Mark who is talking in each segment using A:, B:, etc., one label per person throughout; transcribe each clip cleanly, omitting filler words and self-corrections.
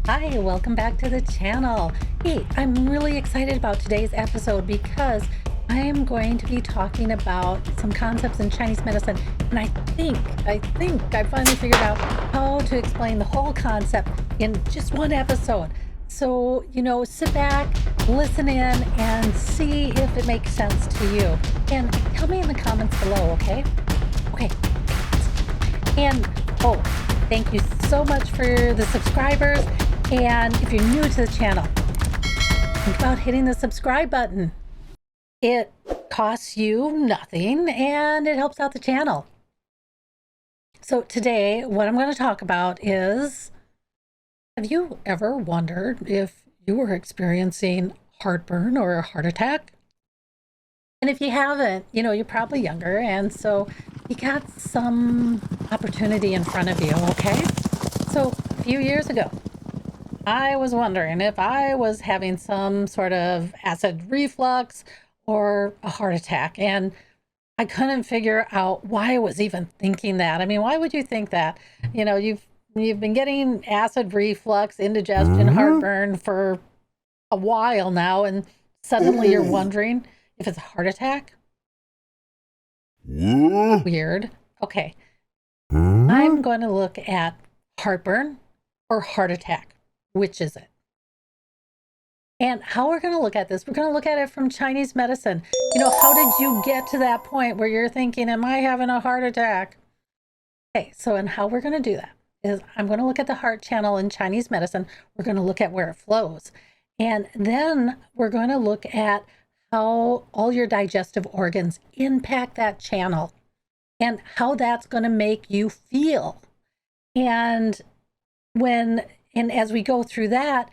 A: Hi, welcome back to the channel. Hey, I'm really excited about today's episode because I am going to be talking about some concepts in Chinese medicine, and I think I finally figured out how to explain the whole concept in just one episode. So, sit back, listen in, and see if it makes sense to you. And tell me in the comments below, okay? Okay. And, thank you so much for the subscribers. And if you're new to the channel, think about hitting the subscribe button. It costs you nothing and it helps out the channel. So today, what I'm going to talk about is, have you ever wondered if you were experiencing heartburn or a heart attack? And if you haven't, you're probably younger, and so you got some opportunity in front of you, okay? So a few years ago, I was wondering if I was having some sort of acid reflux or a heart attack, and I couldn't figure out why I was even thinking that. I mean, why would you think that? You've been getting acid reflux, indigestion, heartburn for a while now, and suddenly you're wondering if it's a heart attack? Weird. Okay. I'm going to look at heartburn or heart attack. Which is it? And how we're going to look at this, we're going to look at it from Chinese medicine. How did you get to that point where you're thinking, am I having a heart attack? Okay, and how we're going to do that is I'm going to look at the heart channel in Chinese medicine. We're going to look at where it flows. And then we're going to look at how all your digestive organs impact that channel and how that's going to make you feel. And as we go through that,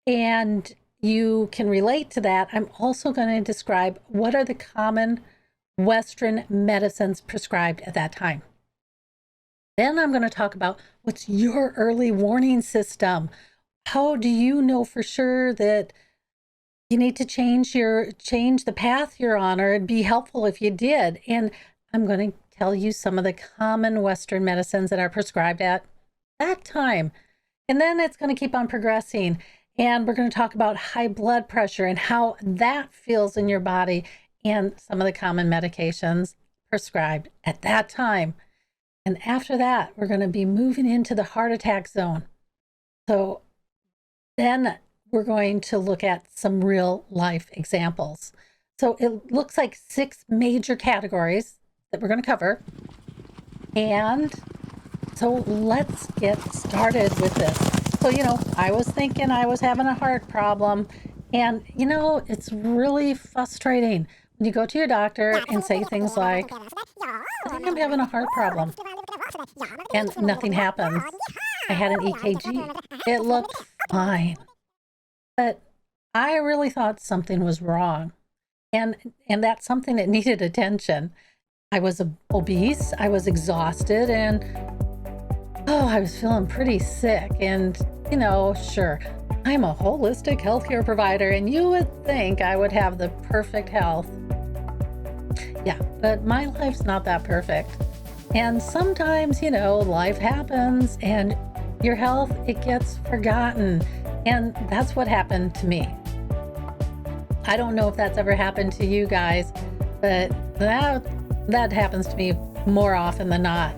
A: and you can relate to that, I'm also going to describe what are the common Western medicines prescribed at that time. Then I'm going to talk about what's your early warning system. How do you know for sure that you need to change the path you're on, or it'd be helpful if you did? And I'm going to tell you some of the common Western medicines that are prescribed at that time. And then it's going to keep on progressing. And we're going to talk about high blood pressure and how that feels in your body and some of the common medications prescribed at that time. And after that, we're going to be moving into the heart attack zone. So then we're going to look at some real life examples. So it looks like 6 major categories that we're going to cover. And so let's get started with this. So, I was thinking I was having a heart problem, and, it's really frustrating when you go to your doctor and say things like, I think I'm having a heart problem, and nothing happens. I had an EKG. It looked fine, but I really thought something was wrong, and that's something that needed attention. I was obese, I was exhausted, and I was feeling pretty sick. And, sure, I'm a holistic healthcare provider, and you would think I would have the perfect health. Yeah, but my life's not that perfect. And sometimes, life happens and your health, it gets forgotten. And that's what happened to me. I don't know if that's ever happened to you guys, but that happens to me more often than not.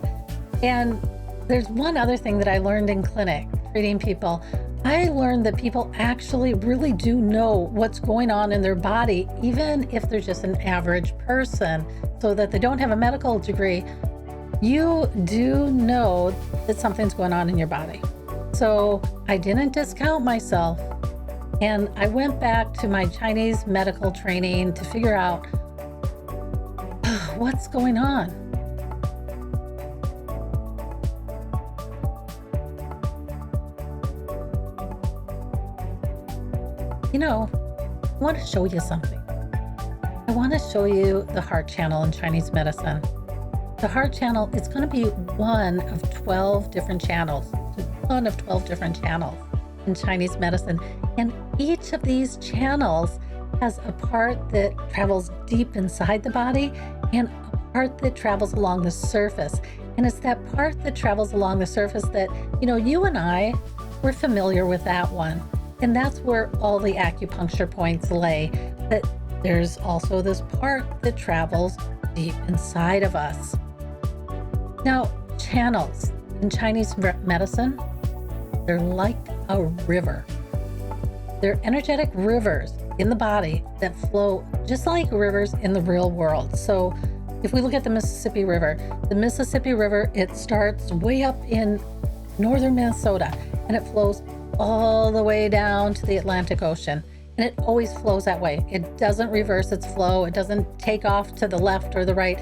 A: And there's one other thing that I learned in clinic treating people. I learned that people actually really do know what's going on in their body, even if they're just an average person, so that they don't have a medical degree. You do know that something's going on in your body. So I didn't discount myself, and I went back to my Chinese medical training to figure out what's going on. I want to show you something. I want to show you the heart channel in Chinese medicine. The heart channel, it's going to be one of 12 different channels. One of 12 different channels in Chinese medicine. And each of these channels has a part that travels deep inside the body and a part that travels along the surface. And it's that part that travels along the surface that, you and I We're familiar with that one. And that's where all the acupuncture points lay. But there's also this part that travels deep inside of us. Now, channels in Chinese medicine, they're like a river. They're energetic rivers in the body that flow just like rivers in the real world. So if we look at the Mississippi River, it starts way up in northern Minnesota and it flows all the way down to the Atlantic Ocean. And it always flows that way. It doesn't reverse its flow. It doesn't take off to the left or the right.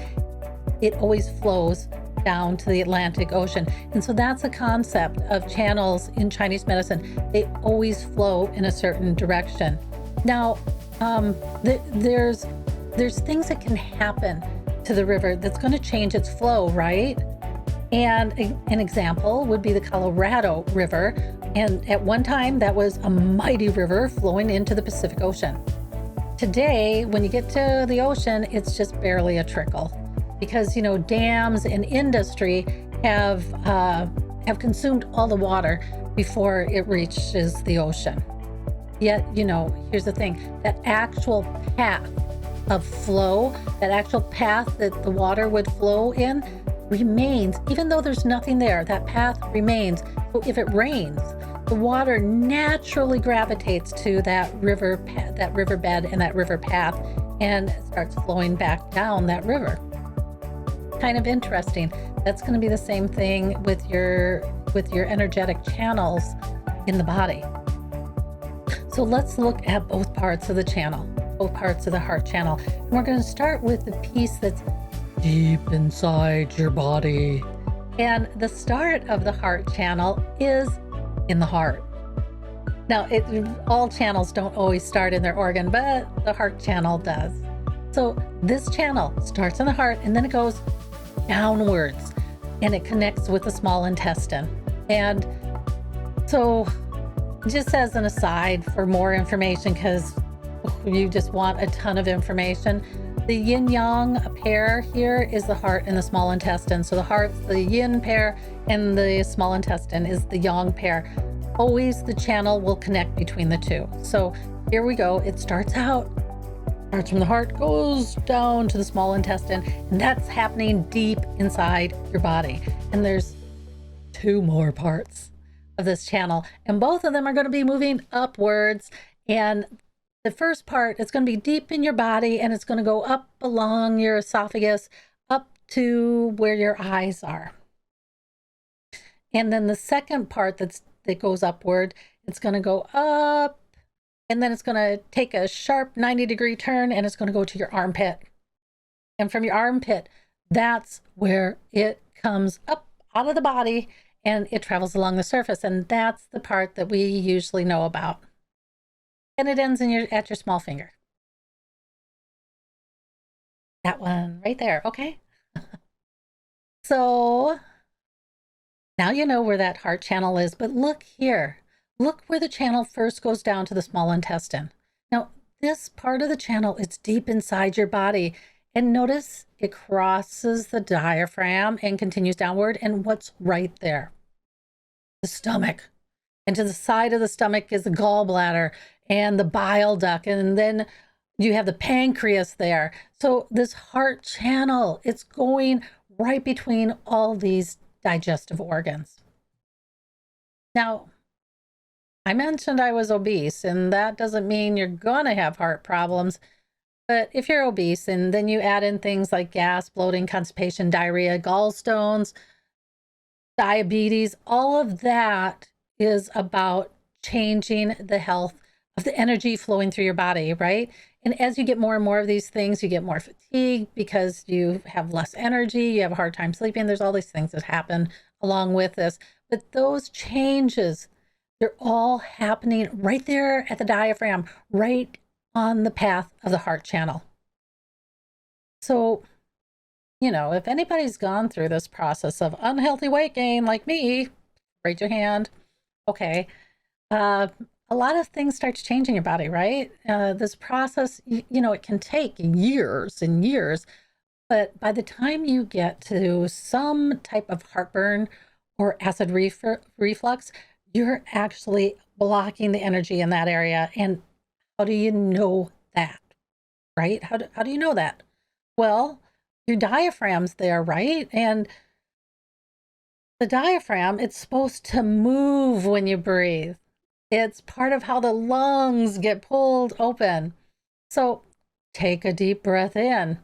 A: It always flows down to the Atlantic Ocean. And so that's a concept of channels in Chinese medicine. They always flow in a certain direction. Now, there's things that can happen to the river that's going to change its flow, right? And an example would be the Colorado River. And at one time, that was a mighty river flowing into the Pacific Ocean. Today, when you get to the ocean, it's just barely a trickle because, dams and industry have consumed all the water before it reaches the ocean. Yet, here's the thing, that actual path of flow, that actual path that the water would flow in remains, even though there's nothing there, that path remains. So if it rains, the water naturally gravitates to that riverbed and that river path and starts flowing back down that river. Kind of interesting. That's going to be the same thing with your energetic channels in the body. So let's look at both parts of the channel, both parts of the heart channel. And we're going to start with the piece that's deep inside your body. And the start of the heart channel is in the heart. Now, all channels don't always start in their organ, but the heart channel does. So this channel starts in the heart and then it goes downwards and it connects with the small intestine. And so just as an aside for more information, because you just want a ton of information, the yin-yang pair here is the heart and the small intestine. So the heart's the yin pair and the small intestine is the yang pair. Always the channel will connect between the two. So here we go. It starts from the heart, goes down to the small intestine, and that's happening deep inside your body. And there's two more parts of this channel, and both of them are going to be moving upwards. And the first part, it's going to be deep in your body, and it's going to go up along your esophagus, up to where your eyes are. And then the second part that goes upward, it's going to go up, and then it's going to take a sharp 90-degree turn, and it's going to go to your armpit. And from your armpit, that's where it comes up out of the body, and it travels along the surface. And that's the part that we usually know about. And it ends at your small finger. That one right there, okay? So now you know where that heart channel is, but look here. Look where the channel first goes down to the small intestine. Now, this part of the channel, it's deep inside your body. And notice it crosses the diaphragm and continues downward. And what's right there? The stomach. And to the side of the stomach is the gallbladder and the bile duct. And then you have the pancreas there. So this heart channel, it's going right between all these digestive organs. Now, I mentioned I was obese, and that doesn't mean you're going to have heart problems. But if you're obese and then you add in things like gas, bloating, constipation, diarrhea, gallstones, diabetes, all of that is about changing the health of the energy flowing through your body, right? And as you get more and more of these things, you get more fatigue because you have less energy, you have a hard time sleeping. There's all these things that happen along with this. But those changes, they're all happening right there at the diaphragm, right on the path of the heart channel. So, if anybody's gone through this process of unhealthy weight gain like me, raise your hand. Okay. A lot of things start to change in your body, right? This process, it can take years and years, but by the time you get to some type of heartburn or acid reflux, you're actually blocking the energy in that area. And how do you know that, right? How do you know that? Well, your diaphragm's there, right? And the diaphragm, it's supposed to move when you breathe. It's part of how the lungs get pulled open. So take a deep breath in.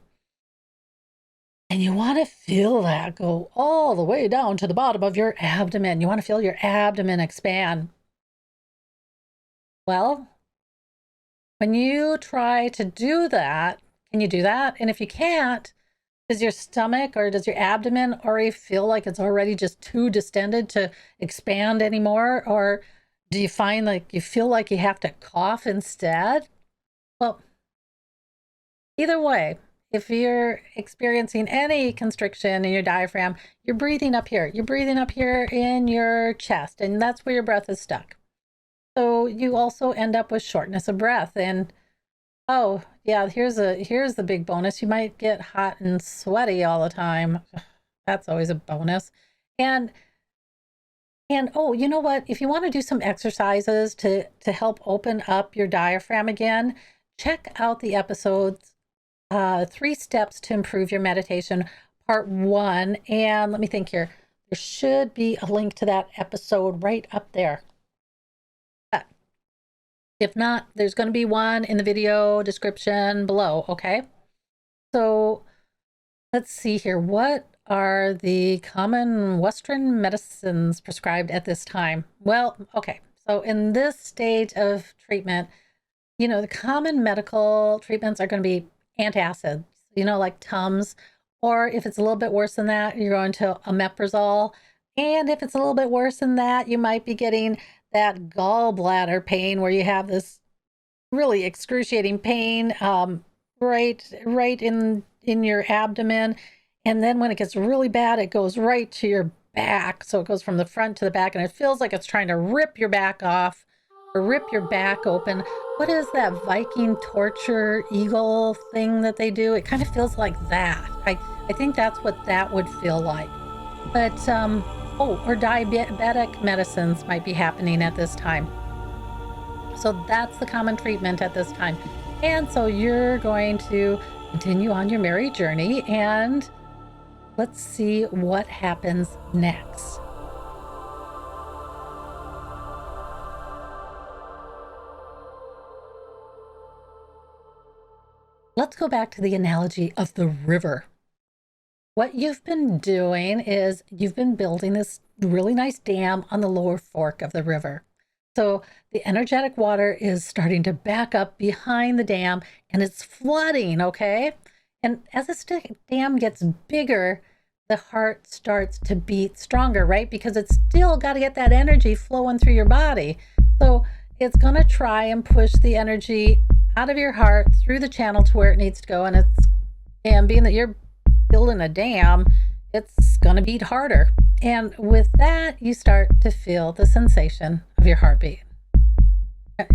A: And you want to feel that go all the way down to the bottom of your abdomen. You want to feel your abdomen expand. Well, when you try to do that, can you do that? And if you can't, does your stomach or does your abdomen already feel like it's already just too distended to expand anymore? Or do you find like you feel like you have to cough instead? Well, either way, if you're experiencing any constriction in your diaphragm, you're breathing up here. You're breathing up here in your chest, and that's where your breath is stuck. So you also end up with shortness of breath. And oh, yeah, here's the big bonus. You might get hot and sweaty all the time. That's always a bonus. And oh, you know what? If you want to do some exercises to help open up your diaphragm again, check out the episodes 3 Steps to Improve Your Meditation, Part 1. And let me think here. There should be a link to that episode right up there. But if not, there's going to be one in the video description below, okay? So let's see here. What are the common Western medicines prescribed at this time? Well, okay. So in this stage of treatment, you know, the common medical treatments are going to be antacids, you know, like Tums, or if it's a little bit worse than that, you're going to omeprazole. And if it's a little bit worse than that, you might be getting that gallbladder pain where you have this really excruciating pain right in your abdomen. And then when it gets really bad, it goes right to your back. So it goes from the front to the back, and it feels like it's trying to rip your back off or rip your back open. What is that Viking torture eagle thing that they do? It kind of feels like that. I think that's what that would feel like. But, or diabetic medicines might be happening at this time. So that's the common treatment at this time. And so you're going to continue on your merry journey, and let's see what happens next. Let's go back to the analogy of the river. What you've been doing is you've been building this really nice dam on the lower fork of the river. So the energetic water is starting to back up behind the dam, and it's flooding, okay? And as this dam gets bigger, the heart starts to beat stronger, right? Because it's still got to get that energy flowing through your body. So it's going to try and push the energy out of your heart through the channel to where it needs to go. And being that you're building a dam, it's going to beat harder. And with that, you start to feel the sensation of your heartbeat,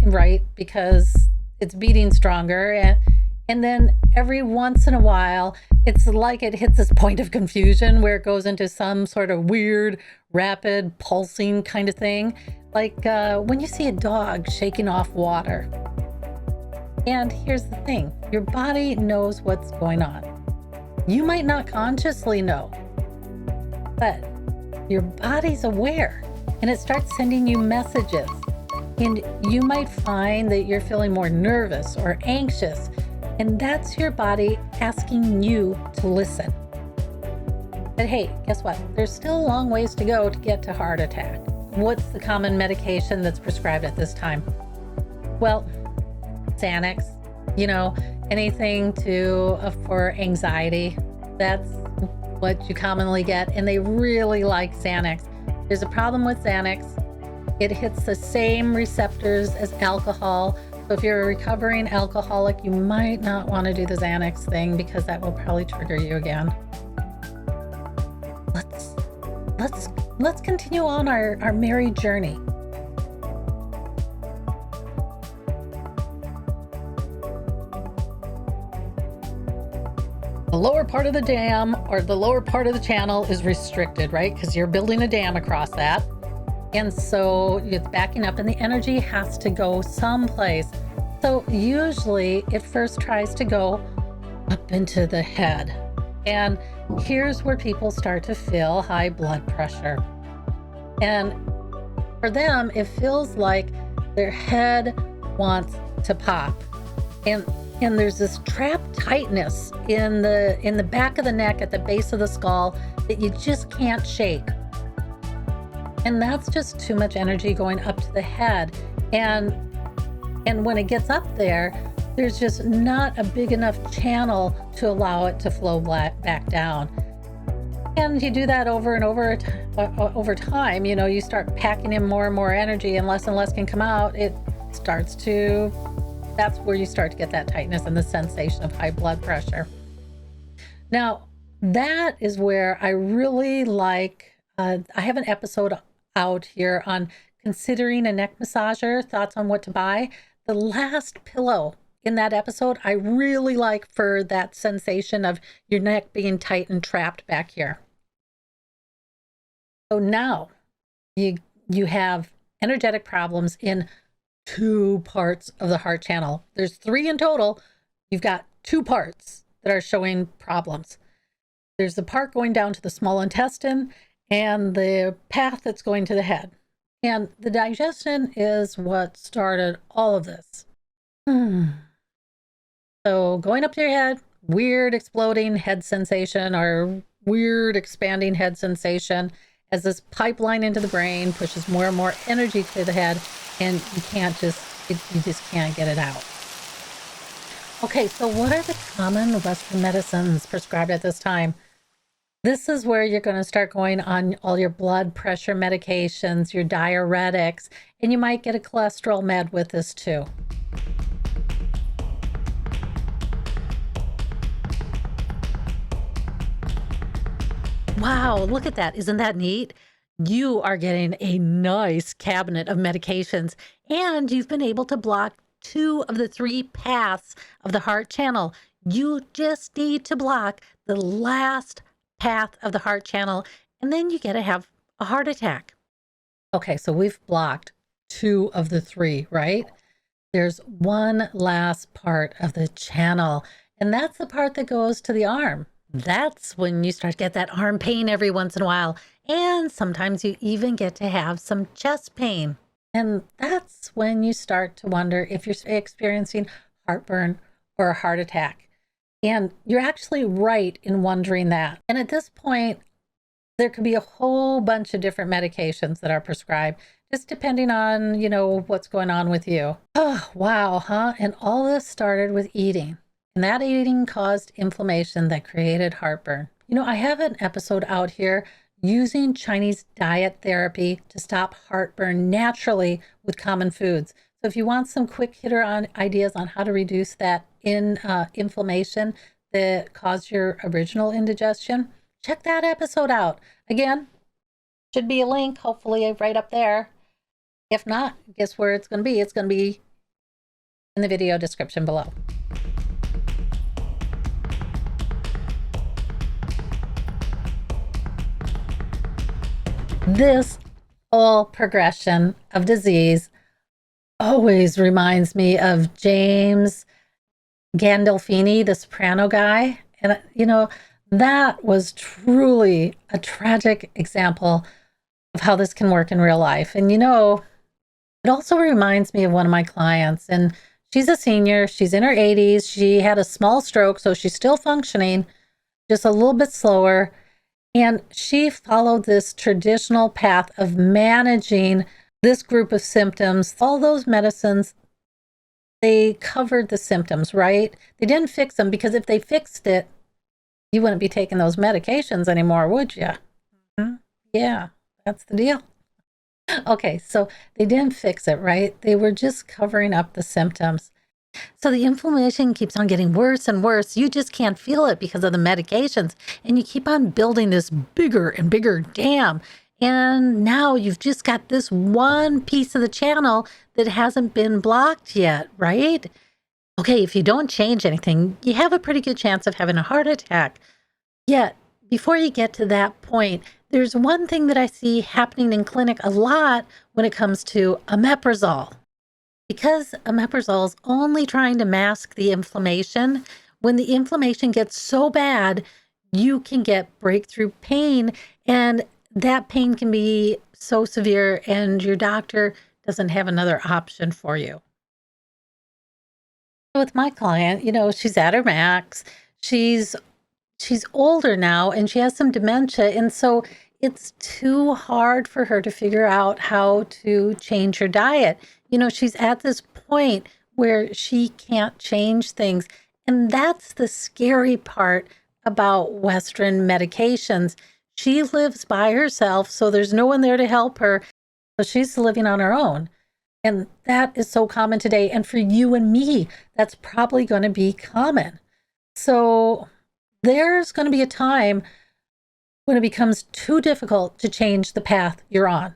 A: right? Because it's beating stronger. And then every once in a while, it's like it hits this point of confusion where it goes into some sort of weird, rapid, pulsing kind of thing. Like when you see a dog shaking off water. And here's the thing, your body knows what's going on. You might not consciously know, but your body's aware, and it starts sending you messages. And you might find that you're feeling more nervous or anxious, and that's your body asking you to listen. But hey, guess what? There's still a long ways to go to get to heart attack. What's the common medication that's prescribed at this time? Well, Xanax, you know, anything for anxiety. That's what you commonly get, and they really like Xanax. There's a problem with Xanax. It hits the same receptors as alcohol. So if you're a recovering alcoholic, you might not want to do the Xanax thing because that will probably trigger you again. Let's continue on our merry journey. The lower part of the dam or the lower part of the channel is restricted, right? Because you're building a dam across that. And so it's backing up and the energy has to go someplace. So usually it first tries to go up into the head. And here's where people start to feel high blood pressure. And for them, it feels like their head wants to pop. And there's this trapped tightness in the back of the neck at the base of the skull that you just can't shake. And that's just too much energy going up to the head. And when it gets up there, there's just not a big enough channel to allow it to flow back down. And you do that over and over time, you know, you start packing in more and more energy and less can come out. That's where you start to get that tightness and the sensation of high blood pressure. Now, that is where I really like, I have an episode out here on considering a neck massager, thoughts on what to buy. The last pillow in that episode, I really like for that sensation of your neck being tight and trapped back here. So now you have energetic problems in 2 parts of the heart channel. There's 3 in total. You've got 2 parts that are showing problems. There's the part going down to the small intestine and the path that's going to the head. And the digestion is what started all of this. So going up to your head, weird exploding head sensation or weird expanding head sensation as this pipeline into the brain pushes more and more energy to the head, and you just can't get it out. Okay, so what are the common Western medicines prescribed at this time? This is where you're going to start going on all your blood pressure medications, your diuretics, and you might get a cholesterol med with this too. Wow, look at that. Isn't that neat? You are getting a nice cabinet of medications, and you've been able to block 2 of the 3 paths of the heart channel. You just need to block the last path of the heart channel, and then you get to have a heart attack. Okay, so we've blocked 2 of the 3, right? There's one last part of the channel, and that's the part that goes to the arm. That's when you start to get that arm pain every once in a while. And sometimes you even get to have some chest pain. And that's when you start to wonder if you're experiencing heartburn or a heart attack. And you're actually right in wondering that. And at this point, there could be a whole bunch of different medications that are prescribed, just depending on, you know, what's going on with you. Oh, wow, huh? And all this started with eating. And that eating caused inflammation that created heartburn. You know, I have an episode out here using Chinese diet therapy to stop heartburn naturally with common foods. So if you want some quick hitter on ideas on how to reduce that inflammation that caused your original indigestion, check that episode out. Again, should be a link, hopefully right up there. If not, guess where it's going to be? It's going to be in the video description below. This whole progression of disease always reminds me of James Gandolfini, the soprano guy. And, you know, that was truly a tragic example of how this can work in real life. And, you know, it also reminds me of one of my clients. And she's a senior. She's in her 80s. She had a small stroke, so she's still functioning, just a little bit slower. And she followed this traditional path of managing this group of symptoms. All those medicines, they covered the symptoms, right? They didn't fix them, because if they fixed it, you wouldn't be taking those medications anymore, would you? Mm-hmm. Yeah, that's the deal. Okay, so they didn't fix it, right? They were just covering up the symptoms. So the inflammation keeps on getting worse and worse. You just can't feel it because of the medications. And you keep on building this bigger and bigger dam. And now you've just got this one piece of the channel that hasn't been blocked yet, right? Okay, if you don't change anything, you have a pretty good chance of having a heart attack. Yet, before you get to that point, there's one thing that I see happening in clinic a lot when it comes to omeprazole. Because omeprazole is only trying to mask the inflammation, when the inflammation gets so bad, you can get breakthrough pain, and that pain can be so severe and your doctor doesn't have another option for you. With my client, she's at her max. She's older now and she has some dementia, and so it's too hard for her to figure out how to change her diet. She's at this point where she can't change things. And that's the scary part about Western medications. She lives by herself, so there's no one there to help her. So she's living on her own. And that is so common today. And for you and me, that's probably going to be common. So there's going to be a time when it becomes too difficult to change the path you're on.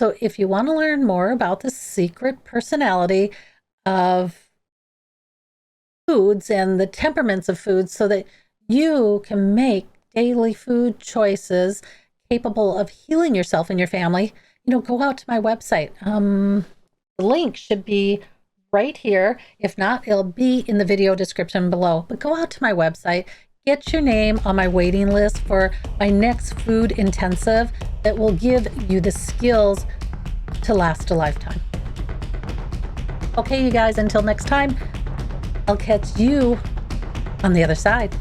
A: So if you want to learn more about the secret personality of foods and the temperaments of foods so that you can make daily food choices capable of healing yourself and your family, go out to my website. The link should be right here. If not, it'll be in the video description below. But go out to my website, get your name on my waiting list for my next food intensive that will give you the skills to last a lifetime. Okay, you guys, until next time, I'll catch you on the other side.